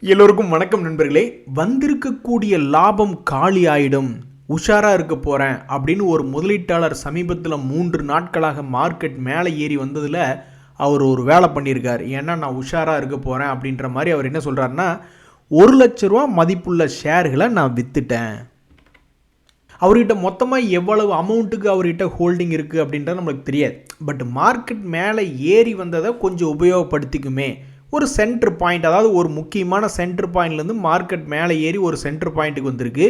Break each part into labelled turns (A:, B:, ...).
A: எல்லோருக்கும் வணக்கம் நண்பர்களே. வந்திருக்கக்கூடிய லாபம் காலி ஆயிடும், உஷாராக இருக்க போகிறேன் அப்படின்னு ஒரு முதலீட்டாளர் சமீபத்தில் 3 நாட்களாக மார்க்கெட் மேலே ஏறி வந்ததில் அவர் ஒரு வேலை பண்ணியிருக்கார். ஏன்னா நான் உஷாராக இருக்க போகிறேன் அப்படின்ற மாதிரி அவர் என்ன சொல்கிறாருன்னா, 1 லட்ச ரூபா மதிப்புள்ள ஷேர்களை நான் விற்றுட்டேன். அவர்கிட்ட மொத்தமாக எவ்வளவு அமௌண்ட்டுக்கு அவர்கிட்ட ஹோல்டிங் இருக்குது அப்படின்றது நம்மளுக்கு தெரியாது. பட் மார்க்கெட் மேலே ஏறி வந்ததை கொஞ்சம் உபயோகப்படுத்திக்குமே. ஒரு சென்டர் பாயிண்ட், அதாவது ஒரு முக்கியமான சென்டர் பாயிண்ட்லேருந்து மார்க்கெட் மேலே ஏறி ஒரு சென்டர் பாயிண்ட்டுக்கு வந்திருக்கு.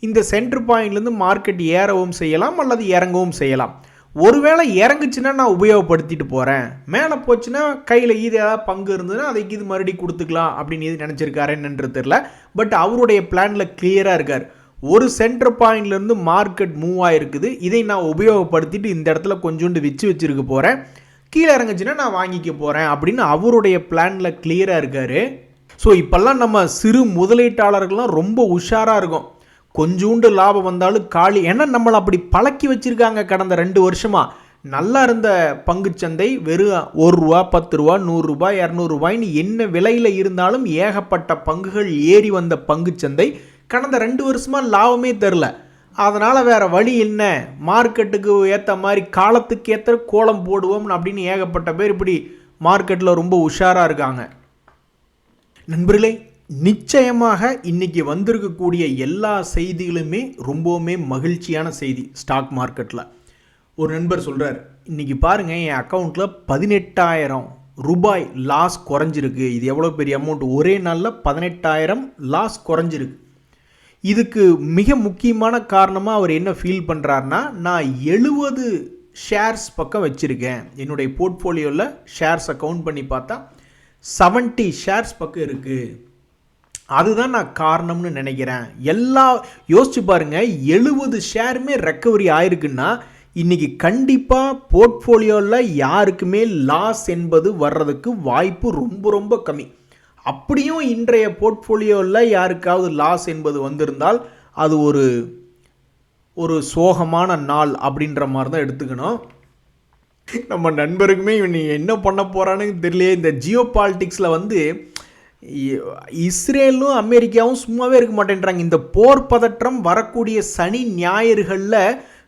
A: இந்த சென்டர் பாயிண்ட்லேருந்து மார்க்கெட் ஏறவும் செய்யலாம் அல்லது இறங்கவும் செய்யலாம். ஒருவேளை இறங்குச்சுன்னா நான் உபயோகப்படுத்திட்டு போகிறேன், மேலே போச்சுன்னா கையில் இது ஏதாவது பங்கு இருந்ததுன்னா அதைக்கு இது மறுபடியும் கொடுத்துக்கலாம் அப்படின்னு இது நினச்சிருக்காரு என்னன்றது தெரில. பட் அவருடைய பிளானில் கிளியராக இருக்கார். ஒரு சென்டர் பாயிண்ட்லேருந்து மார்க்கெட் மூவ் ஆகிருக்குது, இதை நான் உபயோகப்படுத்திட்டு இந்த இடத்துல கொஞ்சோண்டு வச்சிருக்க போகிறேன், கீழே இறங்குச்சுன்னா நான் வாங்கிக்க போகிறேன் அப்படின்னு அவருடைய பிளானில் கிளியராக இருக்கார். ஸோ இப்போல்லாம் நம்ம சிறு முதலீட்டாளர்கள்லாம் ரொம்ப உஷாராக இருக்கும். கொஞ்சோண்டு லாபம் வந்தாலும் காலி, ஏன்னா நம்மளை அப்படி பழக்கி வச்சுருக்காங்க. கடந்த 2 வருஷமாக நல்லா இருந்த பங்குச்சந்தை வெறும் 1 ரூபா, 10 ரூபா, 100 ரூபாய், 200 ரூபாய்னு என்ன விலையில் இருந்தாலும் ஏகப்பட்ட பங்குகள் ஏறி வந்த பங்குச்சந்தை கடந்த 2 வருஷமாக லாபமே தரல. அதனால் வேறு வழி என்ன, மார்க்கெட்டுக்கு ஏற்ற மாதிரி காலத்துக்கு ஏற்ற கோலம் போடுவோம் அப்படின்னு ஏகப்பட்ட பேர் இப்படி மார்க்கெட்டில் ரொம்ப உஷாராக இருக்காங்க. நண்பர்களே, நிச்சயமாக இன்றைக்கி வந்திருக்கக்கூடிய எல்லா செய்திகளுமே ரொம்பவுமே மகிழ்ச்சியான செய்தி. ஸ்டாக் மார்க்கெட்டில் ஒரு நண்பர் சொல்கிறார், இன்றைக்கி பாருங்கள் என் அக்கௌண்ட்டில் 18,000 ரூபாய் லாஸ் குறைஞ்சிருக்கு. இது எவ்வளோ பெரிய அமௌண்ட், ஒரே நாளில் 18,000 லாஸ் குறைஞ்சிருக்கு. இதுக்கு மிக முக்கியமான காரணமாக அவர் என்ன ஃபீல் பண்ணுறாருனா, நான் 70 ஷேர்ஸ் பக்கம் வச்சுருக்கேன். என்னுடைய போர்ட்ஃபோலியோவில் ஷேர்ஸை கவுண்ட் பண்ணி பார்த்தா 70 ஷேர்ஸ் பக்கம் இருக்குது. அதுதான் நான் காரணம்னு நினைக்கிறேன். யோசிச்சு பாருங்கள், 70 ஷேருமே ரெக்கவரி ஆயிருக்குன்னா இன்றைக்கி கண்டிப்பாக போர்ட்ஃபோலியோவில் யாருக்குமே லாஸ் என்பது வர்றதுக்கு வாய்ப்பு ரொம்ப ரொம்ப கம்மி. அப்படியும் இன்றைய போர்ட்ஃபோலியோவில் யாருக்காவது லாஸ் என்பது வந்திருந்தால் அது ஒரு சோகமான நாள் அப்படின்ற மாதிரி தான் எடுத்துக்கணும். நம்ம நண்பருக்குமே இவன் என்ன பண்ண போகிறான்னு தெரியலையே. இந்த ஜியோ பாலிட்டிக்ஸில் இஸ்ரேலும் அமெரிக்காவும் சும்மாவே இருக்க மாட்டேன்றாங்க. இந்த போர் பதற்றம் வரக்கூடிய சனி ஞாயிறுகளில்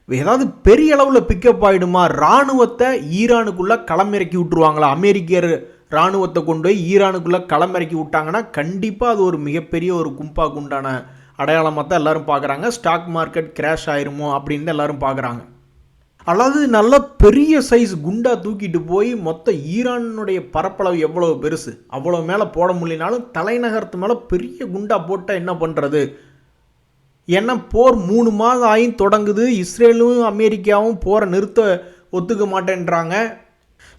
A: ஏதாவது பெரிய அளவில் பிக்கப் ஆகிடுமா? இராணுவத்தை ஈரானுக்குள்ளே களமிறக்கி விட்டுருவாங்களா? அமெரிக்கர் இராணுவத்தை கொண்டு போய் ஈரானுக்குள்ளே களமிறக்கி விட்டாங்கன்னா கண்டிப்பாக அது ஒரு மிகப்பெரிய ஒரு கும்பாக்கு உண்டான அடையாளமாக தான் எல்லோரும் பார்க்குறாங்க. ஸ்டாக் மார்க்கெட் கிராஷ் ஆயிருமோ அப்படின்னு தான் எல்லோரும் பார்க்குறாங்க. அதாவது நல்ல பெரிய சைஸ் குண்டா தூக்கிட்டு போய் மொத்த ஈரானுடைய பரப்பளவு எவ்வளோ பெருசு, அவ்வளோ மேலே போட முடியலனாலும் தலைநகரத்து மேலே பெரிய குண்டா போட்டால் என்ன பண்ணுறது? ஏன்னா போர் 3 மாதம் ஆயும் தொடங்குது. இஸ்ரேலும் அமெரிக்காவும் போரை நிறுத்த ஒத்துக்க மாட்டேன்றாங்க.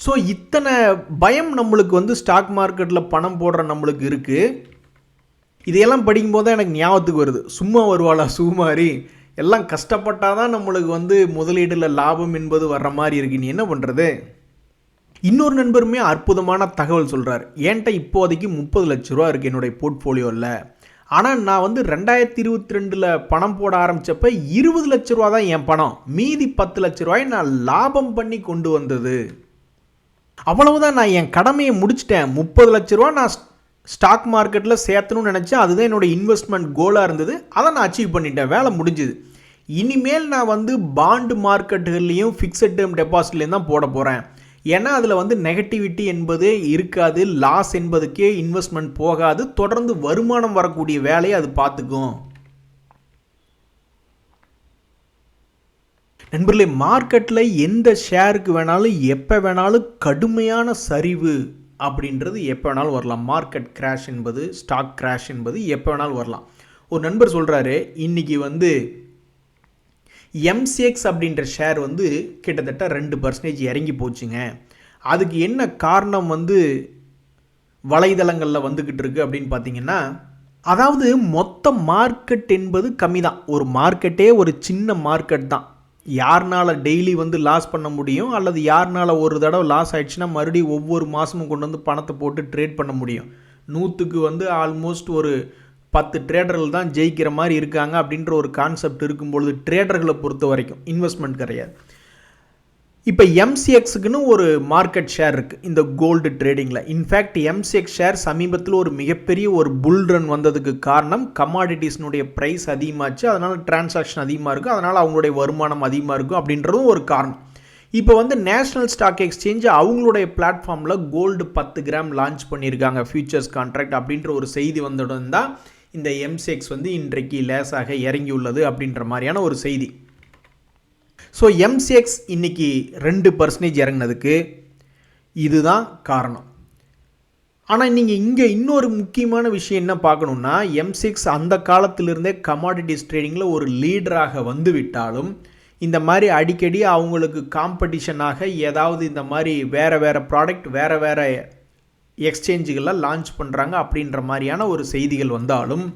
A: ஸோ இத்தனை பயம் நம்மளுக்கு ஸ்டாக் மார்க்கெட்டில் பணம் போடுற நம்மளுக்கு இருக்குது. இதையெல்லாம் படிக்கும்போது தான் எனக்கு ஞாபகத்துக்கு வருது, சும்மா வருவாளா சுகுமாரி, எல்லாம் கஷ்டப்பட்டால் தான் நம்மளுக்கு முதலீடில் லாபம் என்பது வர்ற மாதிரி இருக்கு, நீ என்ன பண்ணுறது? இன்னொரு நண்பருமே அற்புதமான தகவல் சொல்கிறார். என்கிட்ட இப்போதைக்கு 30 லட்ச ரூபா இருக்குது என்னுடைய போர்ட்ஃபோலியோவில். ஆனால் நான் 2022 பணம் போட ஆரம்பித்தப்போ 20 லட்ச ரூபா தான் என் பணம், மீதி 10 லட்ச ரூபாய் நான் லாபம் பண்ணி கொண்டு வந்தது. அவ்வளவுதான், நான் என் கடமையை முடிச்சிட்டேன். 30 லட்ச ரூபா நான் ஸ்டாக் மார்க்கெட்டில் சேர்த்தணும்னு நினச்சேன். அதுதான் என்னோடய இன்வெஸ்ட்மெண்ட் கோலாக இருந்தது. அதை நான் அச்சீவ் பண்ணிட்டேன், வேலை முடிஞ்சுது. இனிமேல் நான் பாண்டு மார்க்கெட்டுகள்லேயும் ஃபிக்ஸட் டேர்ம் டெபாசிட்லேயும் தான் போட போகிறேன். ஏன்னா அதில் நெகட்டிவிட்டி என்பதே இருக்காது, லாஸ் என்பதுக்கே இன்வெஸ்ட்மெண்ட் போகாது, தொடர்ந்து வருமானம் வரக்கூடிய வேலையை அது பார்த்துக்கும். நண்பர்களே, மார்க்கெட்டில் எந்த ஷேருக்கு வேணாலும் எப்போ வேணாலும் கடுமையான சரிவு அப்படின்றது எப்போ வேணாலும் வரலாம். மார்க்கெட் கிராஷ் என்பது, ஸ்டாக் கிராஷ் என்பது எப்போ வேணாலும் வரலாம். ஒரு நண்பர் சொல்கிறாரு, இன்றைக்கி எம்சிஎக்ஸ் அப்படின்ற ஷேர் கிட்டத்தட்ட 2% இறங்கி போச்சுங்க. அதுக்கு என்ன காரணம் வலைதளங்களில் வந்துக்கிட்டு இருக்கு அப்படின்னு பார்த்தீங்கன்னா, அதாவது மொத்த மார்க்கெட் என்பது கம்மி தான். ஒரு மார்க்கெட்டே ஒரு சின்ன மார்க்கெட் தான். யாருனால டெய்லி லாஸ் பண்ண முடியும், அல்லது யாருனால ஒரு தடவை லாஸ் ஆகிடுச்சுன்னா மறுபடியும் ஒவ்வொரு மாதமும் கொண்டு பணத்தை போட்டு ட்ரேட் பண்ண முடியும். 100க்கு ஆல்மோஸ்ட் ஒரு 10 ட்ரேடர்கள் தான் ஜெயிக்கிற மாதிரி இருக்காங்க அப்படின்ற ஒரு கான்செப்ட் இருக்கும்பொழுது ட்ரேடர்களை பொறுத்த வரைக்கும் இன்வெஸ்ட்மெண்ட் கிடையாது. இப்போ எம்சிஎக்ஸுக்குன்னு ஒரு மார்க்கெட் ஷேர் இருக்குது இந்த கோல்டு ட்ரேடிங்கில். இன்ஃபேக்ட் எம்சிஎக்ஸ் ஷேர் சமீபத்தில் ஒரு மிகப்பெரிய ஒரு புல் ரன் வந்ததுக்கு காரணம் கமாடிட்டிஸ்னுடைய ப்ரைஸ் அதிகமாச்சு, அதனால் டிரான்சாக்ஷன் அதிகமாக இருக்கும், அதனால் அவங்களுடைய வருமானம் அதிகமாக இருக்கும் அப்படின்றதும் ஒரு காரணம். இப்போ வந்து நேஷ்னல் ஸ்டாக் எக்ஸ்சேஞ்ச் அவங்களுடைய பிளாட்ஃபார்மில் கோல்டு 10 கிராம் லான்ச் பண்ணியிருக்காங்க ஃபியூச்சர்ஸ் கான்ட்ராக்ட் அப்படின்ற ஒரு செய்தி வந்தவுடன் தான் இந்த எம்சிஎக்ஸ் வந்து இன்றைக்கு லேசாக இறங்கியுள்ளது அப்படின்ற மாதிரியான ஒரு செய்தி. ஸோ எம்சிஎக்ஸ் இன்றைக்கி 2% இறங்கினதுக்கு இதுதான் காரணம். ஆனால் நீங்கள் இங்கே இன்னொரு முக்கியமான விஷயம் என்ன பார்க்கணுன்னா, எம்சிஎக்ஸ் அந்த காலத்திலிருந்தே கமாடிட்டிஸ் ட்ரேடிங்கில் ஒரு லீடராக வந்து விட்டாலும் இந்த மாதிரி அடிக்கடி அவங்களுக்கு காம்படிஷனாக ஏதாவது இந்த மாதிரி வேறு ப்ராடக்ட் வேறு எக்ஸ்சேஞ்சுகளில் லான்ச் பண்ணுறாங்க அப்படின்ற மாதிரியான ஒரு செய்திகள் வந்தாலும்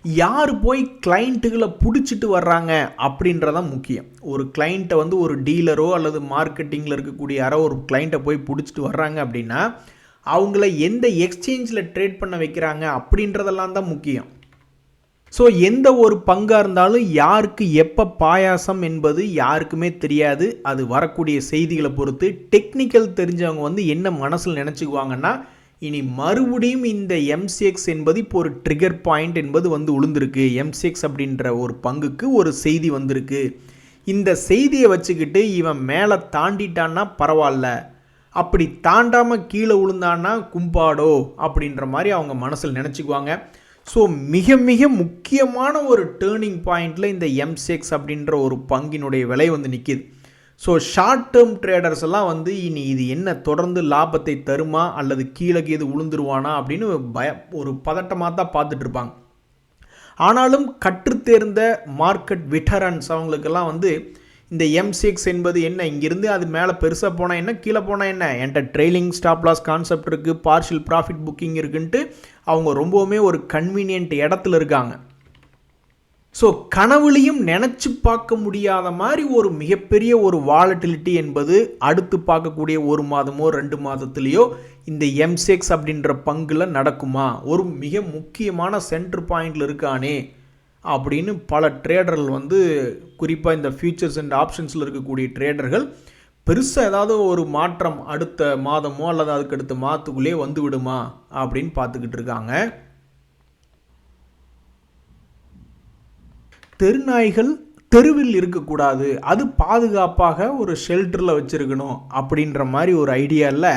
A: யார் போய் கிளைண்ட்டுகளை பிடிச்சிட்டு வர்றாங்க அப்படின்றதான் முக்கியம். ஒரு கிளைண்ட்டை வந்து ஒரு டீலரோ அல்லது மார்க்கெட்டிங்கில் இருக்கக்கூடிய யாரோ ஒரு கிளைண்ட்டை போய் பிடிச்சிட்டு வர்றாங்க அப்படின்னா அவங்கள எந்த எக்ஸ்சேஞ்சில் ட்ரேட் பண்ண வைக்கிறாங்க அப்படின்றதெல்லாம் தான் முக்கியம். ஸோ எந்த ஒரு பங்காக இருந்தாலும் யாருக்கு எப்போ பாயாசம் என்பது யாருக்குமே தெரியாது. அது வரக்கூடிய செய்திகளை பொறுத்து டெக்னிக்கல் தெரிஞ்சவங்க வந்து என்ன மனசில் நினச்சிக்குவாங்கன்னா, இனி மறுபடியும் இந்த எம்சிஎக்ஸ் என்பது இப்போ ஒரு ட்ரிகர் பாயிண்ட் என்பது வந்து உளுந்திருக்கு, எம்சிஎக்ஸ் அப்படின்ற ஒரு பங்குக்கு ஒரு செய்தி வந்திருக்கு, இந்த செய்தியை வச்சுக்கிட்டு இவன் மேலே தாண்டிட்டான்னா பரவாயில்ல, அப்படி தாண்டாமல் கீழே விழுந்தான்னா கும்பாடோ அப்படின்ற மாதிரி அவங்க மனசில் நினச்சிக்குவாங்க. ஸோ மிக மிக முக்கியமான ஒரு டேர்னிங் பாயிண்டில் இந்த எம்சிஎக்ஸ் அப்படின்ற ஒரு பங்கினுடைய விலை வந்து நிற்கிது. ஸோ ஷார்ட் டேர்ம் ட்ரேடர்ஸ் எல்லாம் வந்து இனி இது என்ன தொடர்ந்து லாபத்தை தருமா அல்லது கீழே இது உளுந்துருவானா அப்படின்னு ஒரு பதட்டமாக தான் பார்த்துட்ருப்பாங்க. ஆனாலும் கற்றுத்தேர்ந்த மார்க்கெட் வெட்டரன்ஸ் அவங்களுக்கெல்லாம் வந்து இந்த எம்சிஎக்ஸ் என்பது என்ன, இங்கிருந்து அது மேலே பெருசாக போனால் என்ன கீழே போனால் என்ன, என்கிட்ட ட்ரெயிலிங் ஸ்டாப் லாஸ் கான்செப்ட் இருக்குது, பார்ஷியல் ப்ராஃபிட் புக்கிங் இருக்குன்ட்டு அவங்க ரொம்பவுமே ஒரு கன்வீனியன்ட் இடத்துல இருக்காங்க. ஸோ கனவுலையும் நினச்சி பார்க்க முடியாத மாதிரி ஒரு மிகப்பெரிய ஒரு வாலட்டிலிட்டி என்பது அடுத்து பார்க்கக்கூடிய 1 மாதமோ 2 மாதத்துலேயோ இந்த எம்சிஎக்ஸ் அப்படின்ற பங்கில் நடக்குமா, ஒரு மிக முக்கியமான சென்டர் பாயிண்டில் இருக்கானே அப்படின்னு பல ட்ரேடர்கள் வந்து குறிப்பாக இந்த ஃபியூச்சர்ஸ் அண்ட் ஆப்ஷன்ஸில் இருக்கக்கூடிய ட்ரேடர்கள் பெருசாக ஏதாவது ஒரு மாற்றம் அடுத்த மாதமோ அல்லது அதுக்கு அடுத்த மாதத்துக்குள்ளே வந்து விடுமா அப்படின்னு பார்த்துக்கிட்டு இருக்காங்க. தெருநாய்கள் தெருவில் இருக்கக்கூடாது, அது பாதுகாப்பாக ஒரு ஷெல்டரில் வச்சுருக்கணும் அப்படின்ற மாதிரி ஒரு ஐடியாவில்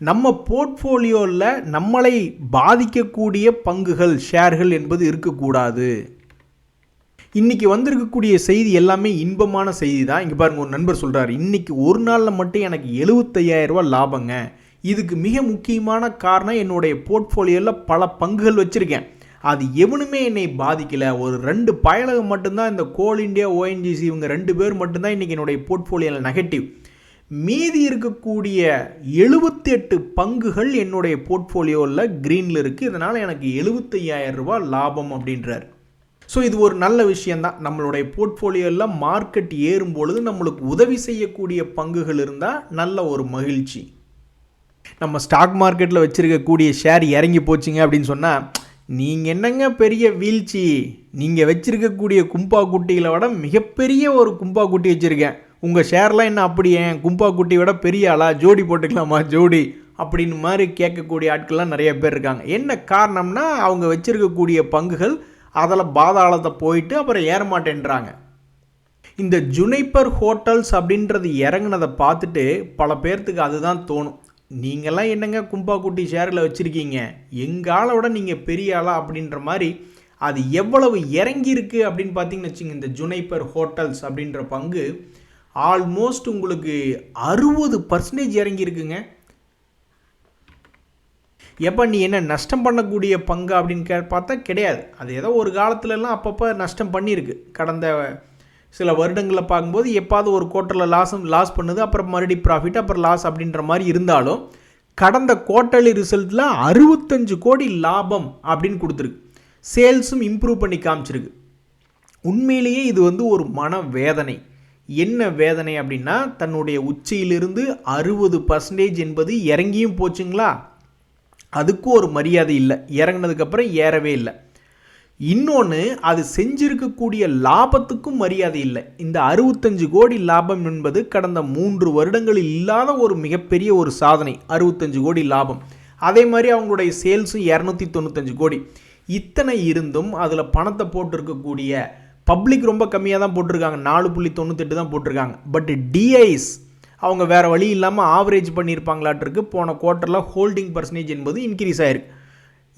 A: நம்ம போர்ட்ஃபோலியோவில் நம்மளை பாதிக்கக்கூடிய பங்குகள் ஷேர்கள் என்பது இருக்கக்கூடாது. இன்றைக்கி வந்திருக்கக்கூடிய செய்தி எல்லாமே இன்பமான செய்தி தான். இங்கே பாருங்கள், ஒரு நண்பர் சொல்கிறார், இன்றைக்கி ஒரு நாளில் மட்டும் எனக்கு 75,000 ரூபா லாபங்க, இதுக்கு மிக முக்கியமான காரணம் என்னுடைய போர்ட்ஃபோலியோவில் பல பங்குகள் வச்சுருக்கேன், அது எவனுமே என்னை பாதிக்கலை, ஒரு 2 பயலகம் மட்டும்தான், இந்த கோல் இண்டியா ஓஎன்ஜிசி இவங்க 2 பேர் மட்டும்தான் இன்றைக்கி என்னுடைய போர்ட்ஃபோலியோவில் நெகட்டிவ், மீதி இருக்கக்கூடிய 78 பங்குகள் என்னுடைய போர்ட்ஃபோலியோவில் க்ரீனில் இருக்குது, இதனால் எனக்கு 75,000 ரூபா லாபம் அப்படின்றார். ஸோ இது ஒரு நல்ல விஷயந்தான். நம்மளுடைய போர்ட்ஃபோலியோவில் மார்க்கெட் ஏறும் பொழுது நம்மளுக்கு உதவி செய்யக்கூடிய பங்குகள் இருந்தால் நல்ல ஒரு மகிழ்ச்சி. நம்ம ஸ்டாக் மார்க்கெட்டில் வச்சுருக்கக்கூடிய ஷேர் இறங்கி போச்சுங்க அப்படின்னு சொன்னால், நீங்கள் என்னங்க பெரிய வீழ்ச்சி, நீங்கள் வச்சுருக்கக்கூடிய கும்பா குட்டிகளை விட மிகப்பெரிய ஒரு கும்பா குட்டி வச்சுருக்கேன், உங்கள் ஷேர்லாம் என்ன அப்படி ஏன் கும்பா குட்டியை விட பெரிய ஆளா, ஜோடி போட்டுக்கலாமா ஜோடி அப்படின்னு மாதிரி கேட்கக்கூடிய ஆட்கள்லாம் நிறைய பேர் இருக்காங்க. என்ன காரணம்னா அவங்க வச்சுருக்கக்கூடிய பங்குகள் அதில் பாதாளத்தை போயிட்டு அப்புறம் ஏற மாட்டேன்றாங்க. இந்த ஜுனைப்பர் ஹோட்டல்ஸ் அப்படின்றது இறங்குனதை பார்த்துட்டு பல பேர்த்துக்கு அதுதான் தோணும், நீங்கள்லாம் என்னங்க கும்பா குட்டி ஷேரில் வச்சுருக்கீங்க, எங்கால விட நீங்கள் பெரிய ஆளா அப்படின்ற மாதிரி. அது எவ்வளவு இறங்கியிருக்கு அப்படின்னு பார்த்தீங்கன்னு வச்சுங்க, இந்த ஜுனைப்பர் ஹோட்டல்ஸ் அப்படின்ற பங்கு ஆல்மோஸ்ட் உங்களுக்கு 60% இறங்கியிருக்குங்க. எப்போ நீ என்ன நஷ்டம் பண்ணக்கூடிய பங்கு அப்படின்னு பார்த்தா கிடையாது, அது ஏதோ ஒரு காலத்துலலாம் அப்பப்போ நஷ்டம் பண்ணியிருக்கு. கடந்த சில வருடங்களில் பார்க்கும்போது எப்பாவது ஒரு குவார்ட்டரில் லாஸ் பண்ணுது, அப்புறம் மறுபடியும் ப்ராஃபிட், அப்புறம் லாஸ் அப்படின்ற மாதிரி இருந்தாலும் கடந்த குவார்ட்டர்லி ரிசல்ட்டில் 65 கோடி லாபம் அப்படின்னு கொடுத்துருக்கு, சேல்ஸும் இம்ப்ரூவ் பண்ணி காமிச்சிருக்கு. உண்மையிலேயே இது வந்து ஒரு மன வேதனை. என்ன வேதனை அப்படின்னா, தன்னுடைய உச்சியிலிருந்து 60% என்பது இறங்கியும் போச்சுங்களா, அதுக்கும் ஒரு மரியாதை இல்லை, இறங்கினதுக்கப்புறம் ஏறவே இல்லை. இன்னொன்று, அது செஞ்சிருக்கக்கூடிய லாபத்துக்கும் மரியாதை இல்லை. இந்த 65 கோடி லாபம் என்பது கடந்த 3 வருடங்களில் இல்லாத ஒரு மிகப்பெரிய ஒரு சாதனை. 65 கோடி லாபம். அதே மாதிரி அவங்களுடைய சேல்ஸும் 295 கோடி. இத்தனை இருந்தும் அதில் பணத்தை போட்டிருக்கக்கூடிய பப்ளிக் ரொம்ப கம்மியாக தான் போட்டிருக்காங்க. 4.98 தான் போட்டிருக்காங்க. பட் டிஐஸ் அவங்க வேறு வழி இல்லாமல் ஆவரேஜ் பண்ணியிருப்பாங்களாட்டிருக்கு. போன குவார்ட்டரில் ஹோல்டிங் பர்சன்டேஜ் என்பது இன்க்ரீஸ் ஆகிருக்கு.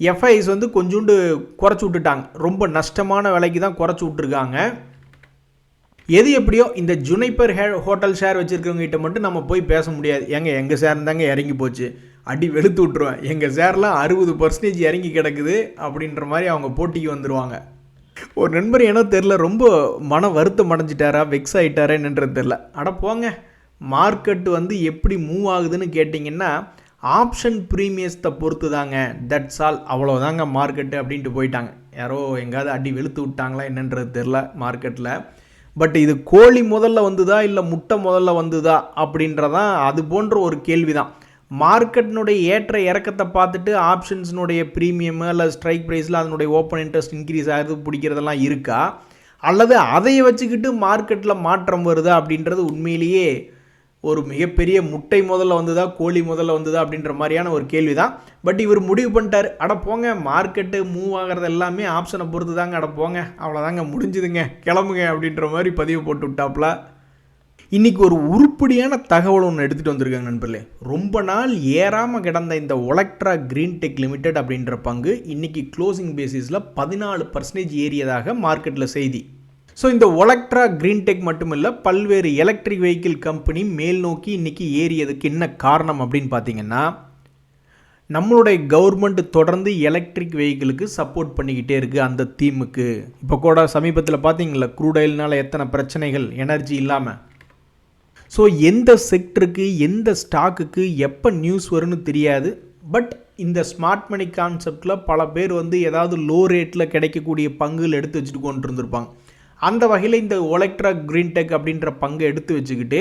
A: எஃப்ஐஸ் வந்து கொஞ்சோண்டு குறைச்சி விட்டுட்டாங்க. ரொம்ப நஷ்டமான விலைக்கு தான் குறைச்சி விட்ருக்காங்க. எது எப்படியோ இந்த ஜுனைப்பர் ஹோட்டல் ஷேர் வச்சுருக்கவங்ககிட்ட மட்டும் நம்ம போய் பேச முடியாது. எங்கள் ஷேர் தாங்க இறங்கி போச்சு, அடி வெளுத்து விட்ருவேன், எங்கள் ஷேர்லாம் 60% இறங்கி கிடக்குது அப்படின்ற மாதிரி அவங்க போட்டிக்கு வந்துடுவாங்க. ஒரு நண்பர் ஏனோ தெரில, ரொம்ப மன வருத்தம் அடைஞ்சிட்டாரா, வெக்ஸ் ஆகிட்டாரா என்னன்றது தெரில. அட போங்க, மார்க்கெட்டு வந்து எப்படி மூவ் ஆகுதுன்னு கேட்டிங்கன்னா ஆப்ஷன் ப்ரீமியத்தை பொறுத்து தாங்க. தட்ஸ் ஆல், அவ்வளோதாங்க மார்க்கெட்டு அப்படின்ட்டு போயிட்டாங்க. யாரோ எங்காவது அடி வெளுத்து விட்டாங்களா என்னன்றது தெரில மார்க்கெட்டில். பட் இது கோழி முதல்ல வந்துதா இல்லை முட்டை முதல்ல வந்துதா அப்படின்றதான் அது போன்ற ஒரு கேள்வி தான். மார்க்கெட்டினுடைய ஏற்ற இறக்கத்தை பார்த்துட்டு ஆப்ஷன்ஸினுடைய ப்ரீமியம் இல்லை ஸ்ட்ரைக் ப்ரைஸில் அதனுடைய ஓப்பன் இன்ட்ரெஸ்ட் இன்க்ரீஸ் ஆகுது பிடிக்கிறதெல்லாம் இருக்கா, அல்லது அதை வச்சுக்கிட்டு மார்க்கெட்டில் மாற்றம் வருதா அப்படின்றது உண்மையிலேயே ஒரு மிகப்பெரிய முட்டை முதல்ல வந்ததா கோழி முதல்ல வந்ததா அப்படின்ற மாதிரியான ஒரு கேள்வி தான். பட் இவர் முடிவு பண்ணிட்டார், அட போங்க மார்க்கெட்டு மூவ் ஆகிறது எல்லாமே ஆப்ஷனை பொறுத்து தாங்க, அட போங்க அவ்வளோதாங்க முடிஞ்சுதுங்க கிளம்புங்க அப்படின்ற மாதிரி பதிவு போட்டு விட்டாப்புல. இன்றைக்கி ஒரு உருப்படியான தகவல் ஒன்று எடுத்துகிட்டு வந்திருக்காங்க நண்பர்களே. ரொம்ப நாள் ஏறாமல் கிடந்த இந்த ஒலக்ட்ரா கிரீன் டெக் லிமிடெட் அப்படின்ற பங்கு இன்றைக்கி க்ளோசிங் பேசிஸில் 14% ஏறியதாக மார்க்கெட்டில் செய்தி. ஸோ இந்த ஒலக்ட்ரா கிரீன் டெக் மட்டுமில்லை, பல்வேறு எலக்ட்ரிக் வெஹிக்கிள் கம்பெனி மேல் நோக்கி இன்றைக்கி ஏறியதுக்கு என்ன காரணம் அப்படின்னு பார்த்தீங்கன்னா, நம்மளுடைய கவர்மெண்ட் தொடர்ந்து எலக்ட்ரிக் வெஹிக்கிளுக்கு சப்போர்ட் பண்ணிக்கிட்டே இருக்குது. அந்த தீமுக்கு இப்போ கூட சமீபத்தில் பார்த்தீங்களா க்ரூட் ஆயில்னால எத்தனை பிரச்சனைகள், எனர்ஜி இல்லாமல். ஸோ எந்த செக்டருக்கு எந்த ஸ்டாக்குக்கு எப்போ நியூஸ் வரும்னு தெரியாது. பட் இந்த ஸ்மார்ட் மணி கான்செப்டில் பல பேர் வந்து ஏதாவது லோ ரேட்டில் கிடைக்கக்கூடிய பங்குகள் எடுத்து வச்சுட்டு கொண்டு இருந்திருப்பாங்க. அந்த வகையில் இந்த ஒலக்ட்ரா கிரீன் டெக் அப்படின்ற பங்கை எடுத்து வச்சுக்கிட்டு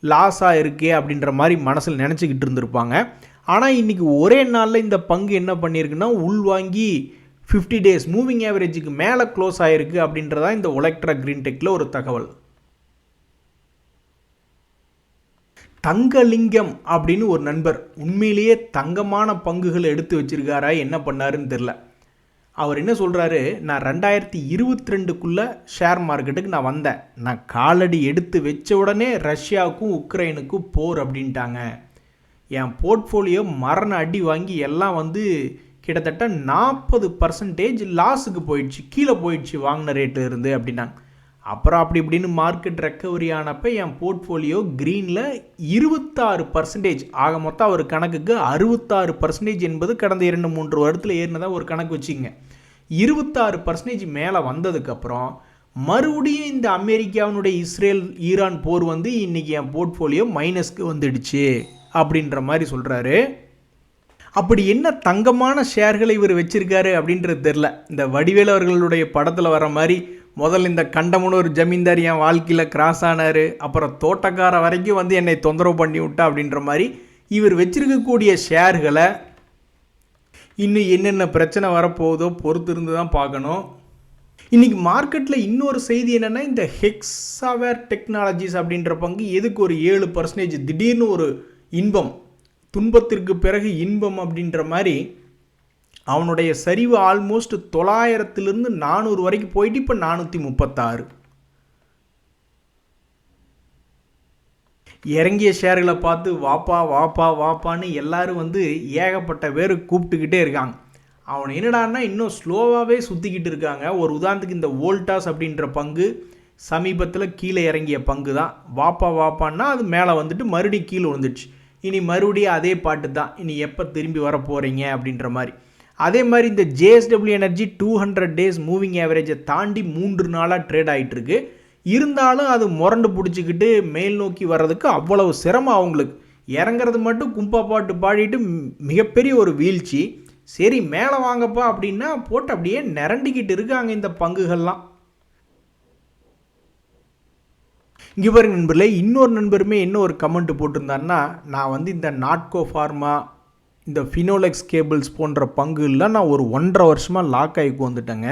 A: லாஸாக இருக்கே அப்படின்ற மாதிரி மனசில் நினச்சிக்கிட்டு இருந்திருப்பாங்க. ஆனால் இன்றைக்கி ஒரே நாளில் இந்த பங்கு என்ன பண்ணியிருக்குன்னா உள்வாங்கி 50 டேஸ் மூவிங் ஆவரேஜுக்கு மேலே க்ளோஸ் ஆகிருக்கு அப்படின்றதா இந்த ஒலக்ட்ரா கிரீன் டெக்கில் ஒரு தகவல். தங்கலிங்கம் அப்படின்னு ஒரு நண்பர் உண்மையிலேயே தங்கமான பங்குகளை எடுத்து வச்சிருக்காரா என்ன பண்ணாருன்னு தெரில. அவர் என்ன சொல்கிறாரு, நான் 2022 ஷேர் மார்க்கெட்டுக்கு நான் வந்தேன், நான் காலடி எடுத்து வச்ச உடனே ரஷ்யாவுக்கும் உக்ரைனுக்கும் போர் அப்படின்ட்டாங்க, என் போர்ட்ஃபோலியோ மரண அடி வாங்கி எல்லாம் வந்து கிட்டத்தட்ட 40% லாஸுக்கு போயிடுச்சு, கீழே போயிடுச்சு வாங்கின ரேட்டில் இருந்து அப்படின்னாங்க. அப்புறம் அப்படி இப்படின்னு மார்க்கெட் ரெக்கவரி ஆனப்போ என் போர்ட்ஃபோலியோ க்ரீனில் 26%, ஆக மொத்தம் ஒரு கணக்குக்கு 66% என்பது கடந்த 2-3 வருடத்தில் ஏறினதாக ஒரு கணக்கு வச்சுங்க. 26% மேலே வந்ததுக்கப்புறம் மறுபடியும் இந்த அமெரிக்காவினுடைய இஸ்ரேல் ஈரான் போர் வந்து இன்றைக்கி என் போர்ட்ஃபோலியோ மைனஸ்க்கு வந்துடுச்சு அப்படின்ற மாதிரி சொல்கிறாரு. அப்படி என்ன தங்கமான ஷேர்களை இவர் வச்சிருக்காரு அப்படின்றது தெரில. இந்த வடிவேலு அவர்களுடைய படத்தில் வர மாதிரி முதல்ல இந்த கண்டமுன்னு ஒரு ஜமீன்தார் என் வாழ்க்கையில் கிராஸ் ஆனார், அப்புறம் தோட்டக்கார வரைக்கும் வந்து என்னை தொந்தரவு பண்ணி விட்டா அப்படின்ற மாதிரி இவர் வச்சிருக்கக்கூடிய ஷேர்களை இன்னும் என்னென்ன பிரச்சனை வரப்போகுதோ பொறுத்து இருந்து தான் பார்க்கணும். இன்றைக்கி மார்க்கெட்டில் இன்னொரு செய்தி என்னென்னா, இந்த ஹெக்ஸாவேர் டெக்னாலஜிஸ் அப்படின்ற பங்கு எதுக்கு ஒரு 7% திடீர்னு ஒரு இன்பம், துன்பத்திற்கு பிறகு இன்பம் அப்படின்ற மாதிரி அவனுடைய சரிவு ஆல்மோஸ்ட் 900 400 வரைக்கும் போயிட்டு இப்போ 436. இறங்கிய ஷேர்களை பார்த்து வாப்பா வாப்பா வாப்பான்னு எல்லாரும் வந்து ஏகப்பட்ட பேர் கூப்பிட்டுக்கிட்டே இருக்காங்க. அவன் என்னடான்னா இன்னும் ஸ்லோவாகவே சுற்றிக்கிட்டு இருக்காங்க. ஒரு உதாரணத்துக்கு இந்த வோல்டாஸ் அப்படின்ற பங்கு சமீபத்தில் கீழே இறங்கிய பங்கு தான். வாப்பா வாப்பான்னா அது மேலே வந்துட்டு மறுபடியும் கீழே விழுந்துடுச்சு. இனி மறுபடியும் அதே பாட்டு தான், இனி எப்போ திரும்பி வர போகிறீங்க அப்படின்ற மாதிரி. அதே மாதிரி இந்த JSW எனர்ஜி 200 டேஸ் மூவிங் ஆவரேஜை தாண்டி 3 நாளாக ட்ரேட் ஆகிட்டுருக்கு. இருந்தாலும் அது முரண்டு பிடிச்சிக்கிட்டு மேல் நோக்கி வர்றதுக்கு அவ்வளவு சிரமம். அவங்களுக்கு இறங்கிறது மட்டும் கும்பா பாட்டு பாடிட்டு மிகப்பெரிய ஒரு வீழ்ச்சி. சரி மேலே வாங்கப்பா அப்படின்னா போட்டு அப்படியே நிரண்டிக்கிட்டு இருக்காங்க இந்த பங்குகள்லாம். இங்கே பாருங்க நண்பர்களே, இன்னொரு நண்பருமே என்ன ஒரு கமெண்ட் போட்டிருந்தாருன்னா, நான் வந்து இந்த நாட்கோ ஃபார்மா, இந்த ஃபினோலெக்ஸ் கேபிள்ஸ் போன்ற பங்குலாம் நான் ஒரு 1.5 வருஷமாக லாக் ஆகிக்கு வந்துட்டேங்க.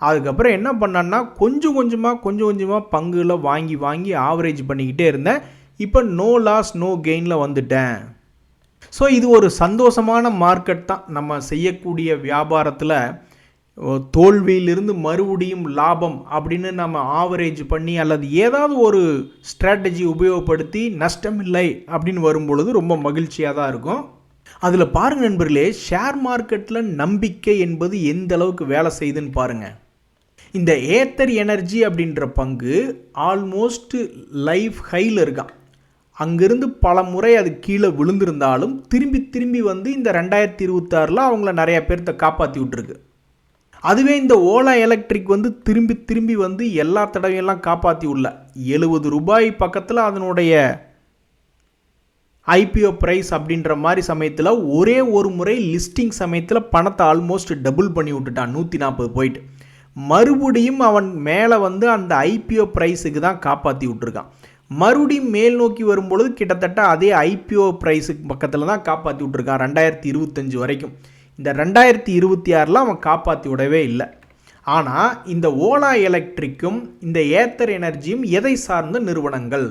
A: அதுக்கப்புறம் என்ன பண்ணேன்னா கொஞ்சம் கொஞ்சமாக பங்குகளை வாங்கி வாங்கி ஆவரேஜ் பண்ணிக்கிட்டே இருந்தேன். இப்போ நோ லாஸ் நோ கெயினில் வந்துட்டேன். ஸோ இது ஒரு சந்தோஷமான மார்க்கெட் தான். நம்ம செய்யக்கூடிய வியாபாரத்தில் தோல்வியிலிருந்து மறுபடியும் லாபம் அப்படின்னு நம்ம ஆவரேஜ் பண்ணி அல்லது ஏதாவது ஒரு ஸ்ட்ராட்டஜி உபயோகப்படுத்தி நஷ்டம் இல்லை அப்படின்னு வரும்பொழுது ரொம்ப மகிழ்ச்சியாக தான் இருக்கும். அதில் பாருங்கள் நண்பர்களே, ஷேர் மார்க்கெட்டில் நம்பிக்கை என்பது எந்த அளவுக்கு வேலை செய்யுதுன்னு பாருங்கள். இந்த ஏத்தர் எனர்ஜி அப்படின்ற பங்கு ஆல்மோஸ்ட் லைஃப் ஹையில் இருக்கான். அங்கிருந்து பல முறை அது கீழே விழுந்திருந்தாலும் திரும்பி வந்து இந்த 2026 அவங்கள நிறைய பேர்த்த காப்பாற்றி விட்டுருக்கு. அதுவே இந்த ஓலா எலக்ட்ரிக் வந்து திரும்பி வந்து எல்லா தடவையெல்லாம் காப்பாற்றி உள்ள ₹70 பக்கத்தில் அதனுடைய ஐபிஓ ப்ரைஸ் அப்படின்ற மாதிரி சமயத்தில் ஒரே ஒரு முறை லிஸ்டிங் சமயத்தில் பணத்தை ஆல்மோஸ்ட் டபுள் பண்ணி விட்டுட்டான். 140 போயிட்டு மறுபடியும் அவன் மேலே வந்து அந்த ஐபிஓ ப்ரைஸுக்கு தான் காப்பாற்றி விட்டுருக்கான். மறுபடியும் மேல் நோக்கி வரும்பொழுது கிட்டத்தட்ட அதே ஐபிஓ ப்ரைஸுக்கு பக்கத்தில் தான் காப்பாற்றி விட்டுருக்கான் 2025 வரைக்கும். இந்த 2026 அவன் காப்பாற்றி விடவே இல்லை. ஆனால் இந்த ஓலா எலக்ட்ரிக்கும் இந்த ஏத்தர் எனர்ஜியும் எதை சார்ந்த நிறுவனங்கள்?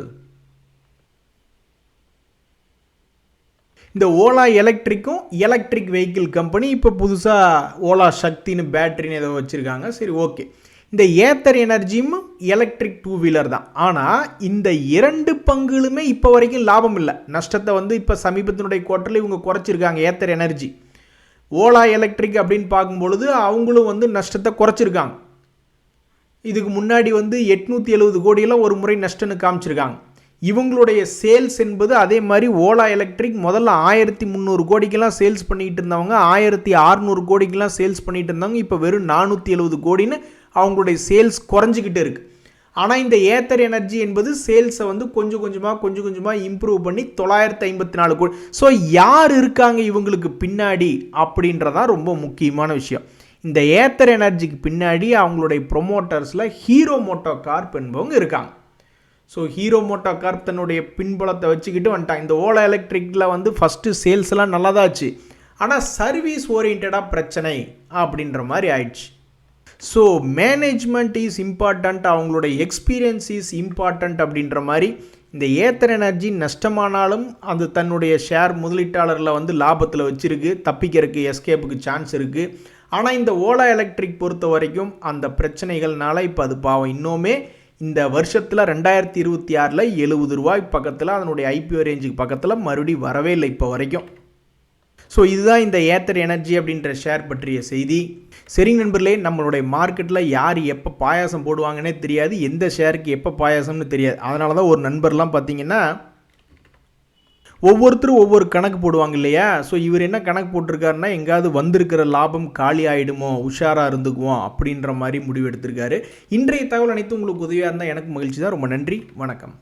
A: இந்த ஓலா எலக்ட்ரிக்கும் எலக்ட்ரிக் வெஹிக்கிள் கம்பெனி இப்போ புதுசாக ஓலா சக்தின்னு பேட்டரின்னு ஏதோ வச்சுருக்காங்க. சரி, ஓகே. இந்த ஏத்தர் எனர்ஜியும் எலக்ட்ரிக் 2 வீலர் தான். ஆனால் இந்த 2 பங்குகளுமே இப்போ வரைக்கும் லாபம் இல்லை. நஷ்டத்தை வந்து இப்போ சமீபத்தினுடைய குவார்ட்டரில் இவங்க குறைச்சிருக்காங்க. ஏத்தர் எனர்ஜி ஓலா எலக்ட்ரிக் அப்படின்னு பார்க்கும்பொழுது அவங்களும் வந்து நஷ்டத்தை குறைச்சிருக்காங்க. இதுக்கு முன்னாடி வந்து 870 கோடியெல்லாம் ஒரு முறை நஷ்டன்னு காமிச்சிருக்காங்க. இவங்களுடைய சேல்ஸ் என்பது அதே மாதிரி ஓலா எலக்ட்ரிக் முதல்ல 1300 கோடிக்கெல்லாம் சேல்ஸ் பண்ணிக்கிட்டு இருந்தவங்க 1600 கோடிக்கெல்லாம் சேல்ஸ் பண்ணிகிட்டு இருந்தவங்க இப்போ வெறும் 470 கோடின்னு அவங்களுடைய சேல்ஸ் குறைஞ்சிக்கிட்டு இருக்குது. ஆனால் இந்த ஏத்தர் எனர்ஜி என்பது சேல்ஸை வந்து கொஞ்சம் கொஞ்சமாக இம்ப்ரூவ் பண்ணி 954 கோடி. ஸோ யார் இருக்காங்க இவங்களுக்கு பின்னாடி அப்படின்றதான் ரொம்ப முக்கியமான விஷயம். இந்த ஏத்தர் எனர்ஜிக்கு பின்னாடி அவங்களுடைய ப்ரொமோட்டர்ஸில் ஹீரோ மோட்டோ கார்ப் என்பவங்க இருக்காங்க. ஸோ ஹீரோ மோட்டோ கார்ப் தன்னுடைய பின்புலத்தை வச்சுக்கிட்டு வந்துட்டாங்க. இந்த ஓலா எலக்ட்ரிக்கில் வந்து ஃபஸ்ட்டு சேல்ஸ் எல்லாம் நல்லா தான் ஆச்சு. ஆனால் சர்வீஸ் ஓரியன்டாக பிரச்சனை அப்படின்ற மாதிரி ஆயிடுச்சு. ஸோ மேனேஜ்மெண்ட் இஸ் இம்பார்ட்டண்ட், அவங்களுடைய எக்ஸ்பீரியன்ஸ் இஸ் இம்பார்ட்டண்ட் அப்படின்ற மாதிரி இந்த ஏத்தர் எனர்ஜி நஷ்டமானாலும் அது தன்னுடைய ஷேர் முதலீட்டாளரில் வந்து லாபத்தில் வச்சுருக்கு, தப்பிக்கிறதுக்கு எஸ்கேப்புக்கு சான்ஸ் இருக்குது. ஆனால் இந்த ஓலா எலக்ட்ரிக் பொறுத்த வரைக்கும் அந்த பிரச்சனைகள்னால இப்போ அது பாவம் இன்னுமே இந்த வருஷத்தில் 2026 ₹70 பக்கத்தில் அதனுடைய ஐபிஓ ரேஞ்சுக்கு பக்கத்தில் மறுபடியும் வரவே இல்லை இப்போ வரைக்கும். ஸோ இதுதான் இந்த ஏத்தர் எனர்ஜி அப்படின்ற ஷேர் பற்றிய செய்தி. சரிங்க நண்பர்களே, நம்மளுடைய மார்க்கெட்டில் யார் எப்போ பாயாசம் போடுவாங்கன்னே தெரியாது, எந்த ஷேருக்கு எப்போ பாயாசம்னு தெரியாது. அதனால தான் ஒரு நண்பர்லாம் பார்த்தீங்கன்னா ஒவ்வொருத்தரும் ஒவ்வொரு கணக்கு போடுவாங்க இல்லையா. ஸோ இவர் என்ன கணக்கு போட்டிருக்காருன்னா, எங்காவது வந்திருக்கிற லாபம் காலி ஆகிடுமோ, உஷாராக இருந்துக்குவோம் அப்படின்ற மாதிரி முடிவு எடுத்திருக்காரு. இன்றைய தகவல் அனைத்து உங்களுக்கு உதவியாக இருந்தால் எனக்கு மகிழ்ச்சி தான். ரொம்ப நன்றி, வணக்கம்.